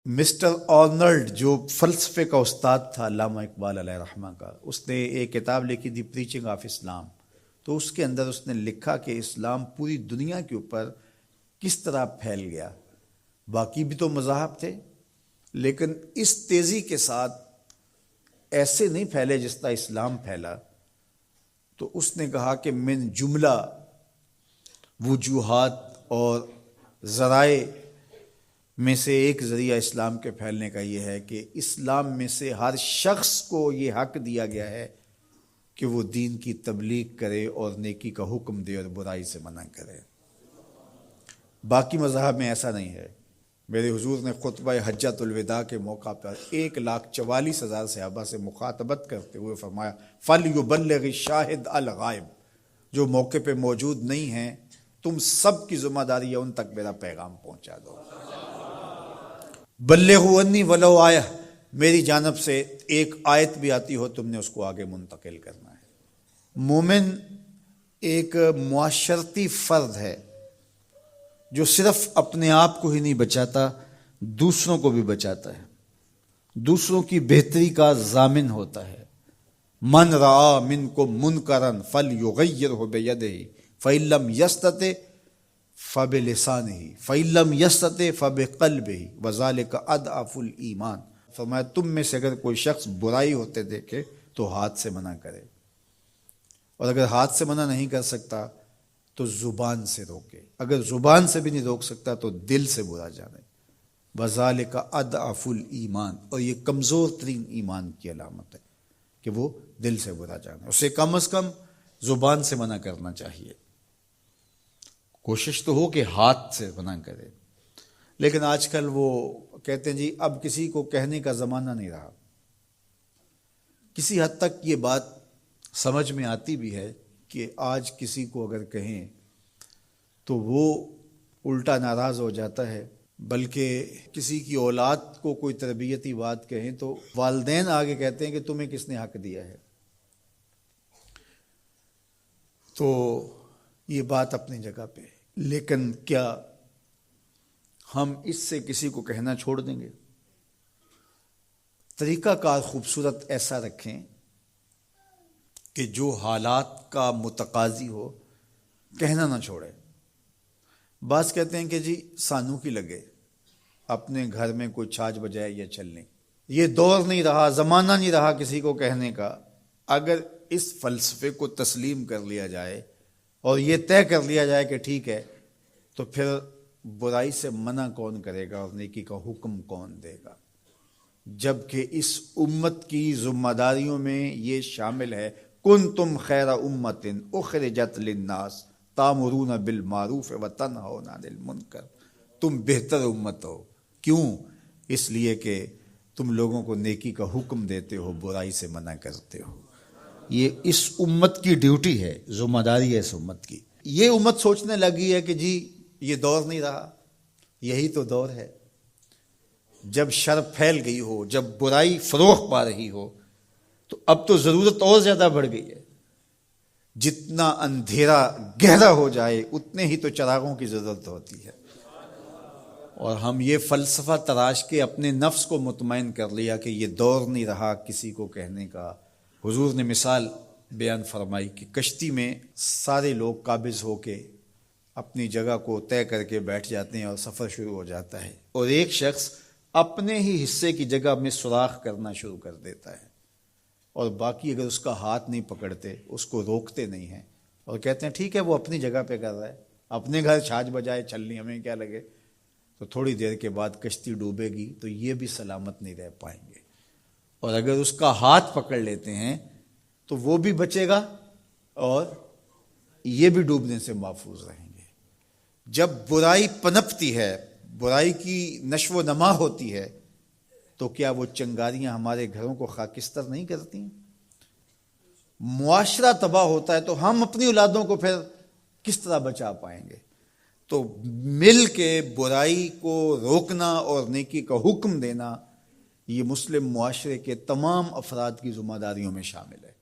Mister Arnold جو فلسفے کا استاد تھا علامہ اقبال علیہ رحمہ کا، اس نے ایک کتاب لکھی تھی پریچنگ آف اسلام. تو اس کے اندر اس نے لکھا کہ اسلام پوری دنیا کے اوپر کس طرح پھیل گیا. باقی بھی تو مذاہب تھے لیکن اس تیزی کے ساتھ ایسے نہیں پھیلے جس طرح اسلام پھیلا. تو اس نے کہا کہ من جملہ وجوہات اور ذرائع میں سے ایک ذریعہ اسلام کے پھیلنے کا یہ ہے کہ اسلام میں سے ہر شخص کو یہ حق دیا گیا ہے کہ وہ دین کی تبلیغ کرے اور نیکی کا حکم دے اور برائی سے منع کرے. باقی مذاہب میں ایسا نہیں ہے. میرے حضور نے خطبہ حجۃ الوداع کے موقع پر 1,44,000 صحابہ سے مخاطبت کرتے ہوئے فرمایا فَلْيُبَلِّغِ الشَّاهِدُ الْغَائِبَ، جو موقع پہ موجود نہیں ہیں تم سب کی ذمہ داری ہے ان تک میرا پیغام پہنچا دو. بلغوا عنی ولو آیہ، میری جانب سے ایک آیت بھی آتی ہو تم نے اس کو آگے منتقل کرنا ہے. مومن ایک معاشرتی فرد ہے جو صرف اپنے آپ کو ہی نہیں بچاتا، دوسروں کو بھی بچاتا ہے، دوسروں کی بہتری کا ضامن ہوتا ہے. من رعا منکم منکرا فلیغیرہ بیدہ فإن لم یستطع فبلسانہ فإن لم یستطع فبقلبہ وذلک اضعف الایمان. فرمایا تم میں سے اگر کوئی شخص برائی ہوتے دیکھے تو ہاتھ سے منع کرے، اور اگر ہاتھ سے منع نہیں کر سکتا تو زبان سے روکے، اگر زبان سے بھی نہیں روک سکتا تو دل سے برا جانے. وذالک اضعف الایمان، اور یہ کمزور ترین ایمان کی علامت ہے کہ وہ دل سے برا جانے. اسے کم از کم زبان سے منع کرنا چاہیے. کوشش تو ہو کہ ہاتھ سے منع کرے، لیکن آج کل وہ کہتے ہیں جی اب کسی کو کہنے کا زمانہ نہیں رہا. کسی حد تک یہ بات سمجھ میں آتی بھی ہے کہ آج کسی کو اگر کہیں تو وہ الٹا ناراض ہو جاتا ہے، بلکہ کسی کی اولاد کو کوئی تربیتی بات کہیں تو والدین آگے کہتے ہیں کہ تمہیں کس نے حق دیا ہے. تو یہ بات اپنی جگہ پہ، لیکن کیا ہم اس سے کسی کو کہنا چھوڑ دیں گے؟ طریقہ کار خوبصورت ایسا رکھیں کہ جو حالات کا متقاضی ہو کہنا نہ چھوڑے. بعض کہتے ہیں کہ جی سانو کی لگے اپنے گھر میں کوئی چھاج بجائے یا چلنے. یہ دور نہیں رہا، زمانہ نہیں رہا کسی کو کہنے کا. اگر اس فلسفے کو تسلیم کر لیا جائے اور یہ طے کر لیا جائے کہ ٹھیک ہے، تو پھر برائی سے منع کون کرے گا اور نیکی کا حکم کون دے گا؟ جبکہ اس امت کی ذمہ داریوں میں یہ شامل ہے کنتم خیر امت اخرجت للناس تامرون بالمعروف وتنہون عن المنکر. تم بہتر امت ہو. کیوں؟ اس لیے کہ تم لوگوں کو نیکی کا حکم دیتے ہو، برائی سے منع کرتے ہو. یہ اس امت کی ڈیوٹی ہے، ذمہ داری ہے اس امت کی. یہ امت سوچنے لگی ہے کہ جی یہ دور نہیں رہا، یہی تو دور ہے. جب شر پھیل گئی ہو، جب برائی فروغ پا رہی ہو، تو اب تو ضرورت اور زیادہ بڑھ گئی ہے. جتنا اندھیرا گہرا ہو جائے اتنے ہی تو چراغوں کی ضرورت ہوتی ہے. اور ہم یہ فلسفہ تراش کے اپنے نفس کو مطمئن کر لیا کہ یہ دور نہیں رہا کسی کو کہنے کا. حضور نے مثال بیان فرمائی کہ کشتی میں سارے لوگ قابض ہو کے اپنی جگہ کو طے کر کے بیٹھ جاتے ہیں اور سفر شروع ہو جاتا ہے، اور ایک شخص اپنے ہی حصے کی جگہ میں سوراخ کرنا شروع کر دیتا ہے، اور باقی اگر اس کا ہاتھ نہیں پکڑتے، اس کو روکتے نہیں ہیں اور کہتے ہیں ٹھیک ہے وہ اپنی جگہ پہ کر رہا ہے، اپنے گھر چھاج بجائے چلنی ہمیں کیا لگے. تو تھوڑی دیر کے بعد کشتی ڈوبے گی تو یہ بھی سلامت نہیں رہ پائیں گے. اور اگر اس کا ہاتھ پکڑ لیتے ہیں تو وہ بھی بچے گا اور یہ بھی ڈوبنے سے محفوظ رہیں گے. جب برائی پنپتی ہے، برائی کی نشو و نما ہوتی ہے، تو کیا وہ چنگاریاں ہمارے گھروں کو خاکستر نہیں کرتی ہیں؟ معاشرہ تباہ ہوتا ہے تو ہم اپنی اولادوں کو پھر کس طرح بچا پائیں گے؟ تو مل کے برائی کو روکنا اور نیکی کا حکم دینا یہ مسلم معاشرے کے تمام افراد کی ذمہ داریوں میں شامل ہے.